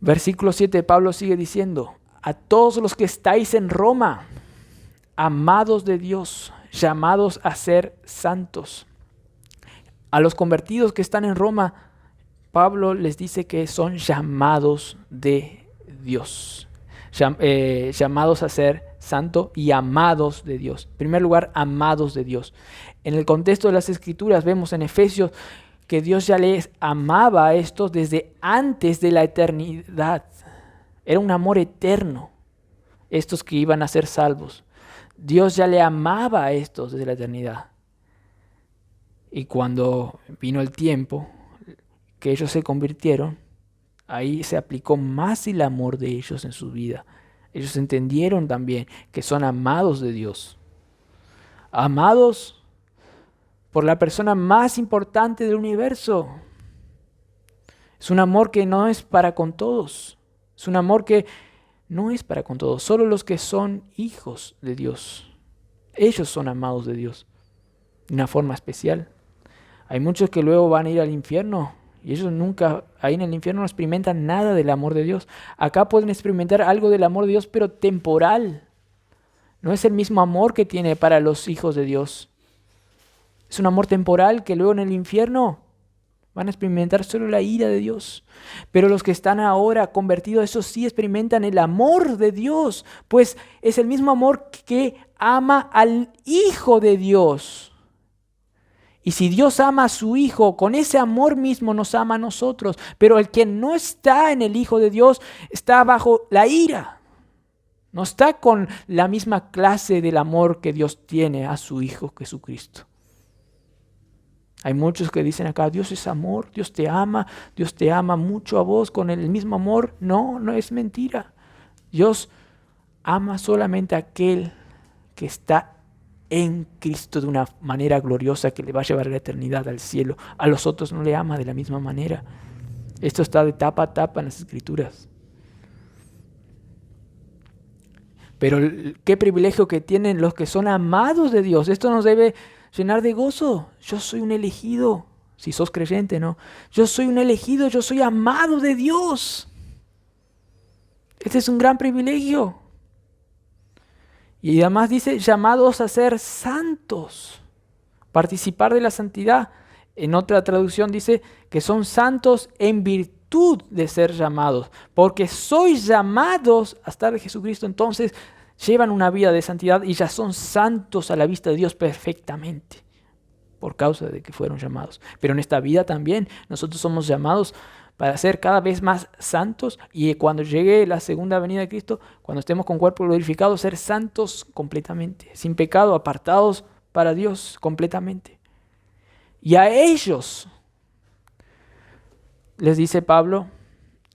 Versículo 7, Pablo sigue diciendo, a todos los que estáis en Roma, amados de Dios, llamados a ser santos. A los convertidos que están en Roma, Pablo les dice que son llamados de Dios, llamados a ser santos y amados de Dios. En primer lugar, amados de Dios. En el contexto de las Escrituras vemos en Efesios que Dios ya les amaba a estos desde antes de la eternidad. Era un amor eterno, estos que iban a ser salvos. Dios ya le amaba a estos desde la eternidad. Y cuando vino el tiempo que ellos se convirtieron, ahí se aplicó más el amor de ellos en su vida. Ellos entendieron también que son amados de Dios. Amados por la persona más importante del universo. Es un amor que no es para con todos. Es un amor que no es para con todos. Solo los que son hijos de Dios. Ellos son amados de Dios. De una forma especial. Hay muchos que luego van a ir al infierno. Y ellos nunca, ahí en el infierno, no experimentan nada del amor de Dios. Acá pueden experimentar algo del amor de Dios, pero temporal. No es el mismo amor que tiene para los hijos de Dios. Es un amor temporal que luego en el infierno van a experimentar solo la ira de Dios. Pero los que están ahora convertidos, esos sí experimentan el amor de Dios, pues es el mismo amor que ama al Hijo de Dios. Y si Dios ama a su Hijo, con ese amor mismo nos ama a nosotros. Pero el que no está en el Hijo de Dios está bajo la ira. No está con la misma clase del amor que Dios tiene a su Hijo Jesucristo. Hay muchos que dicen acá, Dios es amor, Dios te ama mucho a vos con el mismo amor. No, no es mentira. Dios ama solamente a aquel que está en Cristo de una manera gloriosa que le va a llevar a la eternidad, al cielo. A los otros no le ama de la misma manera. Esto está de tapa a tapa en las Escrituras. Pero qué privilegio que tienen los que son amados de Dios. Esto nos debe llenar de gozo. Yo soy un elegido. Si sos creyente, ¿no? Yo soy un elegido, yo soy amado de Dios. Este es un gran privilegio. Y además dice, llamados a ser santos. Participar de la santidad. En otra traducción dice que son santos en virtud de ser llamados. Porque sois llamados a estar de Jesucristo, entonces llevan una vida de santidad y ya son santos a la vista de Dios perfectamente, por causa de que fueron llamados. Pero en esta vida también nosotros somos llamados para ser cada vez más santos, y cuando llegue la segunda venida de Cristo, cuando estemos con cuerpo glorificado, ser santos completamente, sin pecado, apartados para Dios completamente. Y a ellos les dice Pablo,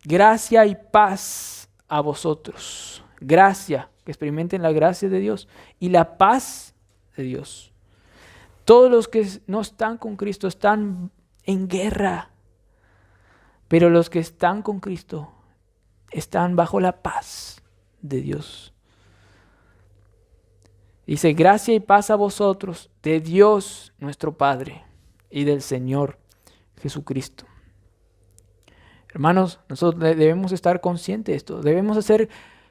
gracia y paz a vosotros. Gracia, que experimenten la gracia de Dios y la paz de Dios. Todos los que no están con Cristo están en guerra, pero los que están con Cristo están bajo la paz de Dios. Dice, gracia y paz a vosotros, de Dios nuestro Padre y del Señor Jesucristo. Hermanos, nosotros debemos estar conscientes de esto. Debemos hacer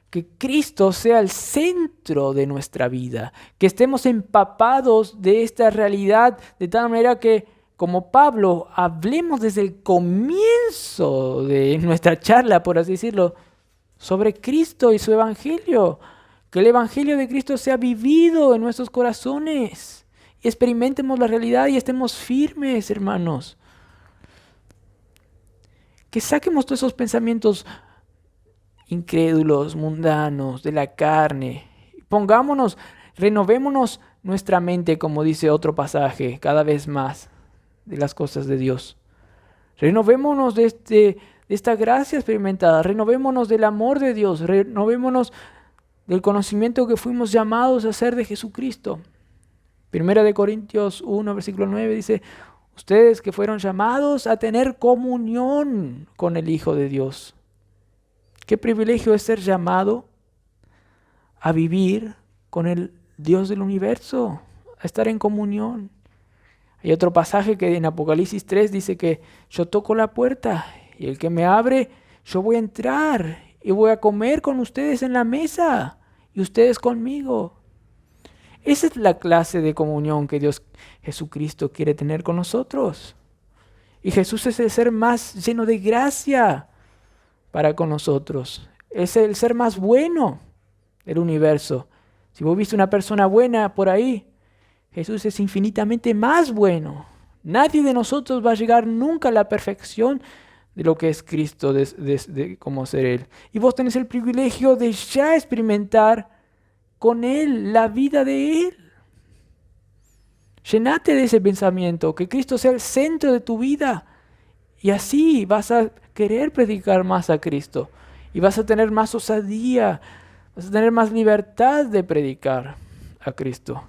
que Cristo sea el centro de nuestra vida. Que estemos empapados de esta realidad de tal manera que, como Pablo, hablemos desde el comienzo de nuestra charla, por así decirlo, sobre Cristo y su Evangelio. Que el Evangelio de Cristo sea vivido en nuestros corazones. Y experimentemos la realidad y estemos firmes, hermanos. Que saquemos todos esos pensamientos incrédulos, mundanos, de la carne. Renovémonos nuestra mente, como dice otro pasaje, cada vez más de las cosas de Dios. Renovémonos de de esta gracia experimentada, renovémonos del amor de Dios, renovémonos del conocimiento que fuimos llamados a hacer de Jesucristo. 1 Corintios 1, versículo 9 dice, ustedes que fueron llamados a tener comunión con el Hijo de Dios. Qué privilegio es ser llamado a vivir con el Dios del universo, a estar en comunión. Hay otro pasaje que en Apocalipsis 3 dice que yo toco la puerta y el que me abre, yo voy a entrar y voy a comer con ustedes en la mesa y ustedes conmigo. Esa es la clase de comunión que Dios Jesucristo quiere tener con nosotros. Y Jesús es el ser más lleno de gracia para con nosotros. Es el ser más bueno del universo. Si vos viste una persona buena por ahí, Jesús es infinitamente más bueno. Nadie de nosotros va a llegar nunca a la perfección de lo que es Cristo, de cómo ser Él. Y vos tenés el privilegio de ya experimentar con Él la vida de Él. Llenate de ese pensamiento, que Cristo sea el centro de tu vida. Y así vas a querer predicar más a Cristo. Y vas a tener más osadía, vas a tener más libertad de predicar a Cristo.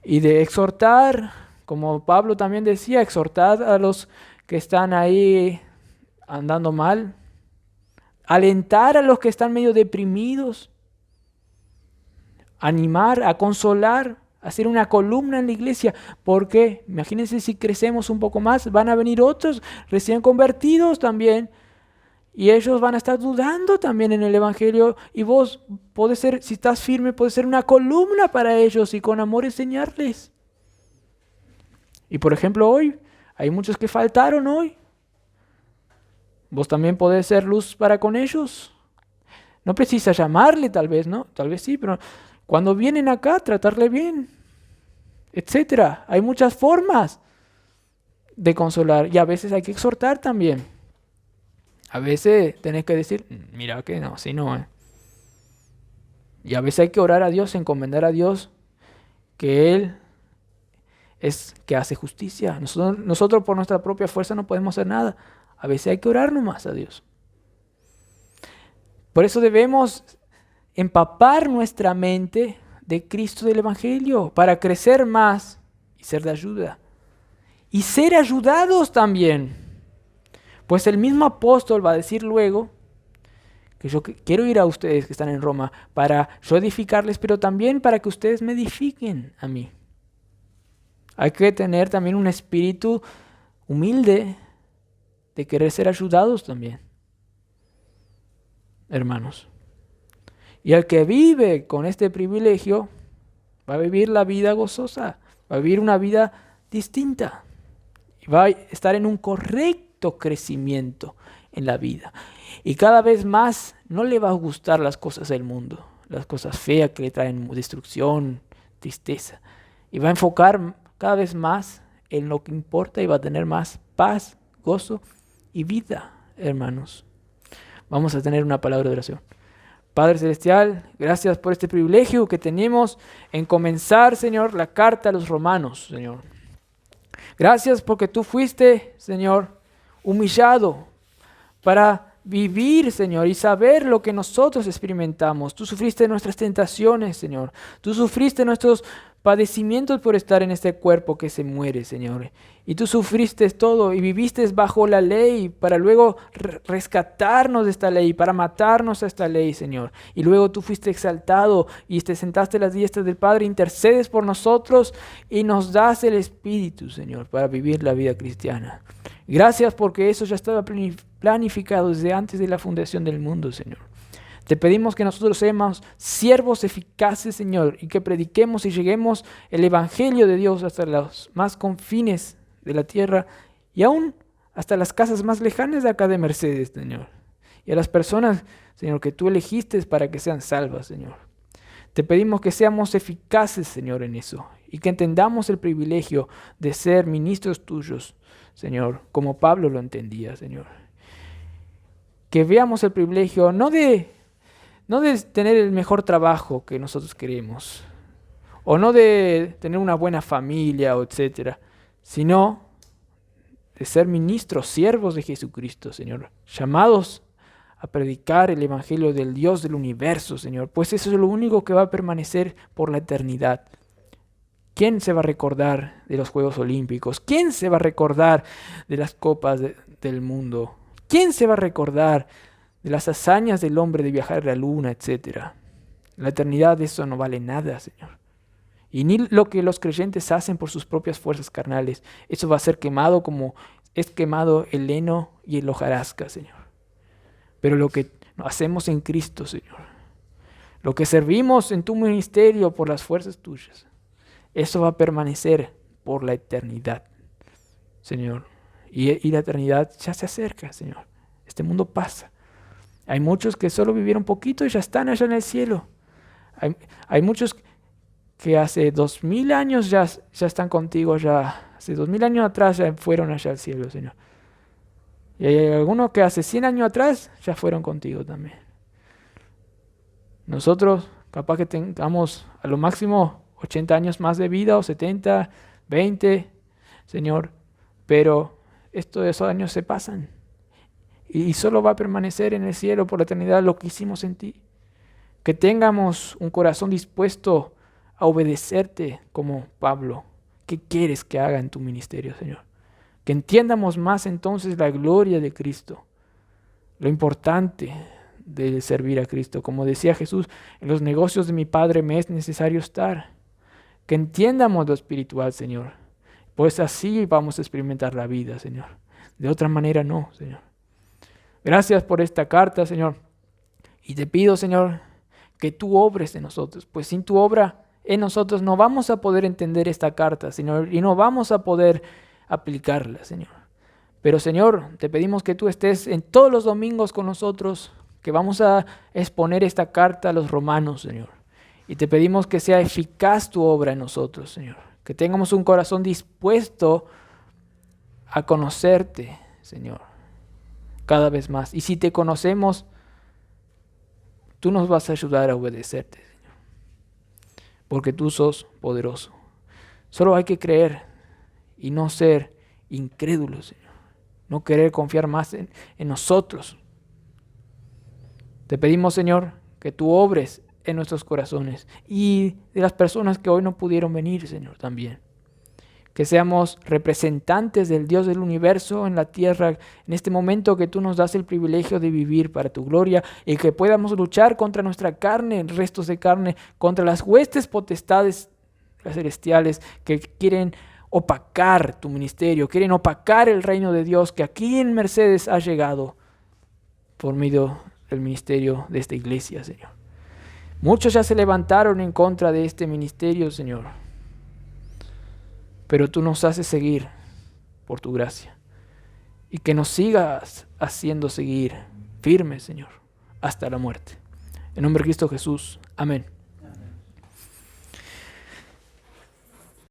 Y de exhortar, como Pablo también decía, exhortar a los que están ahí andando mal. Alentar a los que están medio deprimidos. Animar, a consolar, hacer una columna en la iglesia. Porque imagínense si crecemos un poco más, van a venir otros recién convertidos también. Y ellos van a estar dudando también en el Evangelio. Y vos podés ser, si estás firme, podés ser una columna para ellos y con amor enseñarles. Y por ejemplo hoy, hay muchos que faltaron hoy. Vos también podés ser luz para con ellos. No precisa llamarle tal vez, ¿no? Tal vez sí, pero cuando vienen acá, tratarle bien, etcétera. Hay muchas formas de consolar y a veces hay que exhortar también. A veces tenés que decir, mira que no, así no. Y a veces hay que orar a Dios, encomendar a Dios que Él es que hace justicia. Nosotros por nuestra propia fuerza no podemos hacer nada. A veces hay que orar nomás a Dios. Por eso debemos empapar nuestra mente de Cristo del Evangelio para crecer más y ser de ayuda. Y ser ayudados también. Pues el mismo apóstol va a decir luego que yo quiero ir a ustedes que están en Roma para yo edificarles, pero también para que ustedes me edifiquen a mí. Hay que tener también un espíritu humilde de querer ser ayudados también, hermanos. Y el que vive con este privilegio va a vivir la vida gozosa, va a vivir una vida distinta y va a estar en un correcto crecimiento en la vida. Y cada vez más no le va a gustar las cosas del mundo, las cosas feas que le traen destrucción, tristeza. Y va a enfocar cada vez más en lo que importa y va a tener más paz, gozo y vida, hermanos. Vamos a tener una palabra de oración. Padre Celestial, gracias por este privilegio que tenemos en comenzar, Señor, la carta a los romanos, Señor. Gracias porque tú fuiste, Señor, humillado para vivir, Señor, y saber lo que nosotros experimentamos. Tú sufriste nuestras tentaciones, Señor. Tú sufriste nuestros padecimientos por estar en este cuerpo que se muere, Señor. Y tú sufriste todo y viviste bajo la ley para luego rescatarnos de esta ley, para matarnos a esta ley, Señor. Y luego tú fuiste exaltado y te sentaste a las diestra del Padre, intercedes por nosotros y nos das el Espíritu, Señor, para vivir la vida cristiana. Gracias porque eso ya estaba planificado desde antes de la fundación del mundo, Señor. Te pedimos que nosotros seamos siervos eficaces, Señor, y que prediquemos y lleguemos el Evangelio de Dios hasta los más confines de la tierra y aún hasta las casas más lejanas de acá de Mercedes, Señor. Y a las personas, Señor, que tú elegiste para que sean salvas, Señor. Te pedimos que seamos eficaces, Señor, en eso y que entendamos el privilegio de ser ministros tuyos, Señor, como Pablo lo entendía, Señor. Que veamos el privilegio no de tener el mejor trabajo que nosotros queremos, o no de tener una buena familia, etcétera, sino de ser ministros, siervos de Jesucristo, Señor, llamados a predicar el evangelio del Dios del universo, Señor, pues eso es lo único que va a permanecer por la eternidad. ¿Quién se va a recordar de los Juegos Olímpicos? ¿Quién se va a recordar de las copas del mundo? ¿Quién se va a recordar de las hazañas del hombre de viajar a la luna, etcétera? En la eternidad eso no vale nada, Señor. Y ni lo que los creyentes hacen por sus propias fuerzas carnales. Eso va a ser quemado como es quemado el heno y el hojarasca, Señor. Pero lo que hacemos en Cristo, Señor, lo que servimos en tu ministerio por las fuerzas tuyas, eso va a permanecer por la eternidad, Señor. Y la eternidad ya se acerca, Señor. Este mundo pasa. Hay muchos que solo vivieron poquito y ya están allá en el cielo. Hay muchos que hace 2000 años ya están contigo, ya hace 2000 años atrás ya fueron allá al cielo, Señor. Y hay algunos que hace 100 años atrás ya fueron contigo también. Nosotros capaz que tengamos a lo máximo 80 años más de vida o 70, 20, Señor, pero esos años se pasan y solo va a permanecer en el cielo por la eternidad lo que hicimos en ti. Que tengamos un corazón dispuesto a obedecerte como Pablo. ¿Qué quieres que haga en tu ministerio, Señor? Que entiendamos más entonces la gloria de Cristo, lo importante de servir a Cristo. Como decía Jesús, en los negocios de mi Padre me es necesario estar. Que entiendamos lo espiritual, Señor. Pues así vamos a experimentar la vida, Señor. De otra manera no, Señor. Gracias por esta carta, Señor. Y te pido, Señor, que tú obres en nosotros, pues sin tu obra en nosotros no vamos a poder entender esta carta, Señor, y no vamos a poder aplicarla, Señor. Pero, Señor, te pedimos que tú estés en todos los domingos con nosotros, que vamos a exponer esta carta a los romanos, Señor. Y te pedimos que sea eficaz tu obra en nosotros, Señor. Que tengamos un corazón dispuesto a conocerte, Señor, cada vez más. Y si te conocemos, tú nos vas a ayudar a obedecerte, Señor. Porque tú sos poderoso. Solo hay que creer y no ser incrédulos, Señor. No querer confiar más en nosotros. Te pedimos, Señor, que tú obres en nuestros corazones y de las personas que hoy no pudieron venir, Señor, también. Que seamos representantes del Dios del universo en la tierra, en este momento que tú nos das el privilegio de vivir para tu gloria y que podamos luchar contra nuestra carne, restos de carne, contra las huestes potestades celestiales que quieren opacar tu ministerio, quieren opacar el reino de Dios que aquí en Mercedes ha llegado por medio del ministerio de esta iglesia, Señor. Muchos ya se levantaron en contra de este ministerio, Señor. Pero tú nos haces seguir por tu gracia. Y que nos sigas haciendo seguir firmes, Señor, hasta la muerte. En nombre de Cristo Jesús. Amén.